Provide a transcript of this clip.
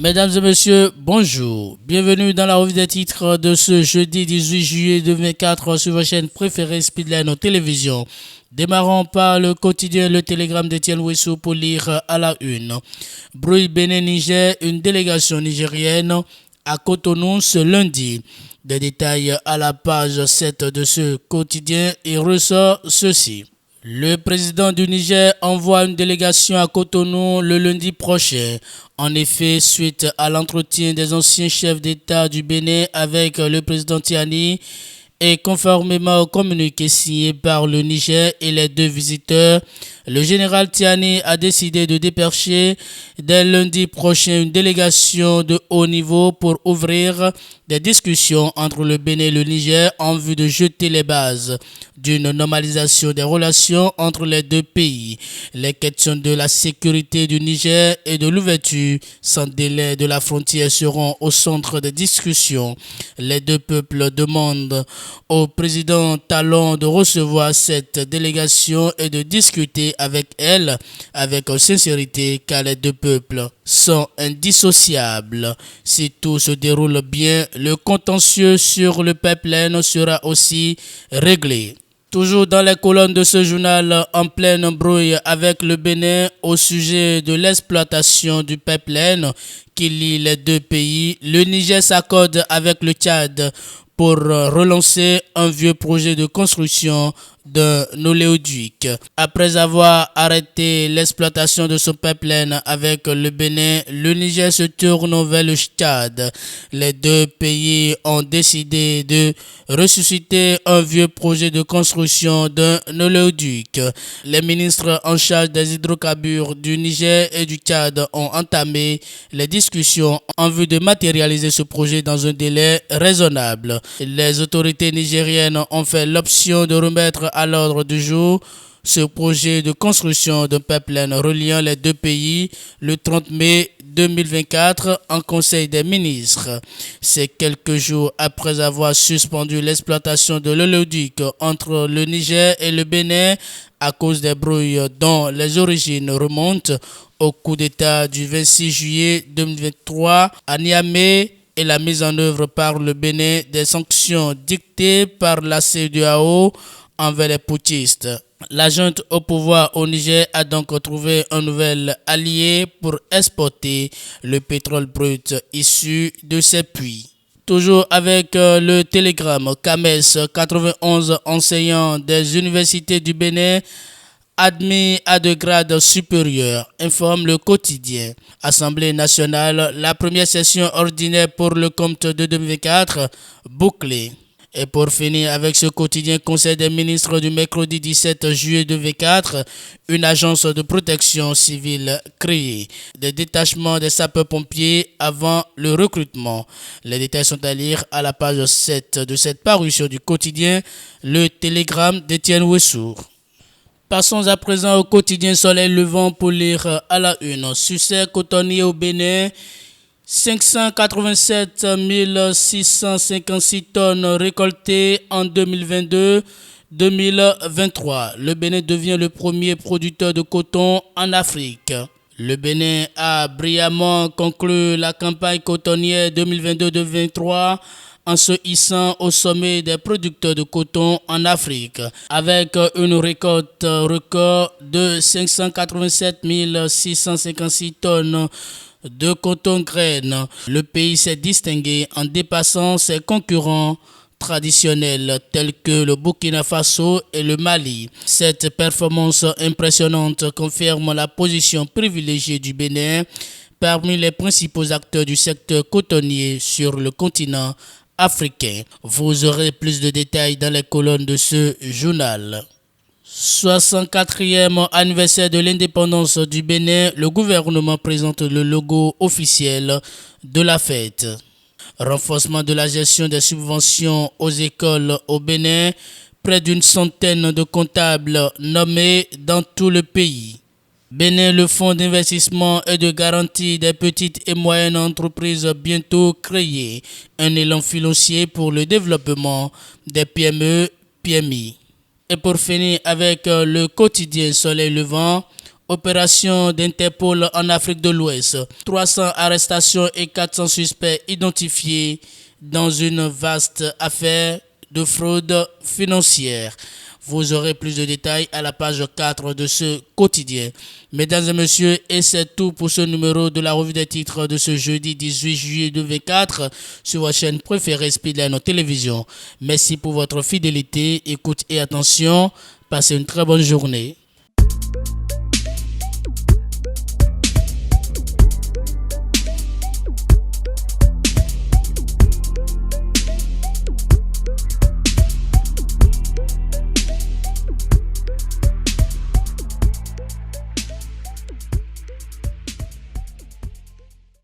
Mesdames et messieurs, bonjour. Bienvenue dans la revue des titres de ce jeudi 18 juillet 2024 sur votre chaîne préférée Speedline Télévision. Démarrons par le quotidien Le Télégramme d'Étienne Ouessou pour lire à la une. Bruit Bénin-Niger, une délégation nigérienne à Cotonou ce lundi. Des détails à la page 7 de ce quotidien, il ressort ceci. Le président du Niger envoie une délégation à Cotonou le lundi prochain. En effet, suite à l'entretien des anciens chefs d'État du Bénin avec le président Tiani et conformément au communiqué signé par le Niger et les deux visiteurs, le général Tiani a décidé de dépêcher dès lundi prochain une délégation de haut niveau pour ouvrir des discussions entre le Bénin et le Niger en vue de jeter les bases d'une normalisation des relations entre les deux pays. Les questions de la sécurité du Niger et de l'ouverture sans délai de la frontière seront au centre des discussions. Les deux peuples demandent au président Talon de recevoir cette délégation et de discuter avec elle avec sincérité, car les deux peuples sont indissociables. Si tout se déroule bien, le contentieux sur le pipeline sera aussi réglé. Toujours dans les colonnes de ce journal, en pleine brouille avec le Bénin au sujet de l'exploitation du pipeline qui lie les deux pays, le Niger s'accorde avec le Tchad pour relancer un vieux projet de construction d'un oléoduc. Après avoir arrêté l'exploitation de son pipeline avec le Bénin, le Niger se tourne vers le Tchad. Les deux pays ont décidé de ressusciter un vieux projet de construction d'un oléoduc. Les ministres en charge des hydrocarbures du Niger et du Tchad ont entamé les discussions en vue de matérialiser ce projet dans un délai raisonnable. Les autorités nigériennes ont fait l'option de remettre à l'ordre du jour ce projet de construction d'un pipeline reliant les deux pays le 30 mai 2024 en Conseil des ministres. C'est quelques jours après avoir suspendu l'exploitation de l'oléoduc entre le Niger et le Bénin à cause des brouilles dont les origines remontent au coup d'État du 26 juillet 2023 à Niamey et la mise en œuvre par le Bénin des sanctions dictées par la CEDEAO envers les putschistes. La junte au pouvoir au Niger a donc trouvé un nouvel allié pour exporter le pétrole brut issu de ses puits. Toujours avec le télégramme, CAMES, 91 enseignants des universités du Bénin admis à de grades supérieurs, informe le quotidien. Assemblée nationale, la première session ordinaire pour le compte de 2024 bouclée. Et pour finir avec ce quotidien Conseil des ministres du mercredi 17 juillet 2024, une agence de protection civile créée. Des détachements des sapeurs-pompiers avant le recrutement. Les détails sont à lire à la page 7 de cette parution du quotidien Le Télégramme d'Étienne Ouessou. Passons à présent au quotidien Soleil Levant pour lire à la une. Succès cotonnier au Bénin. 587 656 tonnes récoltées en 2022-2023. Le Bénin devient le premier producteur de coton en Afrique. Le Bénin a brillamment conclu la campagne cotonnière 2022-2023 en se hissant au sommet des producteurs de coton en Afrique, avec une récolte record de 587 656 tonnes de coton graines. Le pays s'est distingué en dépassant ses concurrents traditionnels tels que le Burkina Faso et le Mali. Cette performance impressionnante confirme la position privilégiée du Bénin parmi les principaux acteurs du secteur cotonnier sur le continent africain. Vous aurez plus de détails dans les colonnes de ce journal. 64e anniversaire de l'indépendance du Bénin, le gouvernement présente le logo officiel de la fête. Renforcement de la gestion des subventions aux écoles au Bénin, près d'une centaine de comptables nommés dans tout le pays. Bénin, le fonds d'investissement et de garantie des petites et moyennes entreprises bientôt créé. Un élan financier pour le développement des PME, PMI. Et pour finir avec le quotidien Soleil Levant, Opération d'Interpol en Afrique de l'Ouest. 300 arrestations et 400 suspects identifiés dans une vaste affaire de fraude financière. Vous aurez plus de détails à la page 4 de ce quotidien. Mesdames et messieurs, et c'est tout pour ce numéro de la revue des titres de ce jeudi 18 juillet 2024 sur votre chaîne préférée Speedline Télévision. Merci pour votre fidélité, écoute et attention. Passez une très bonne journée.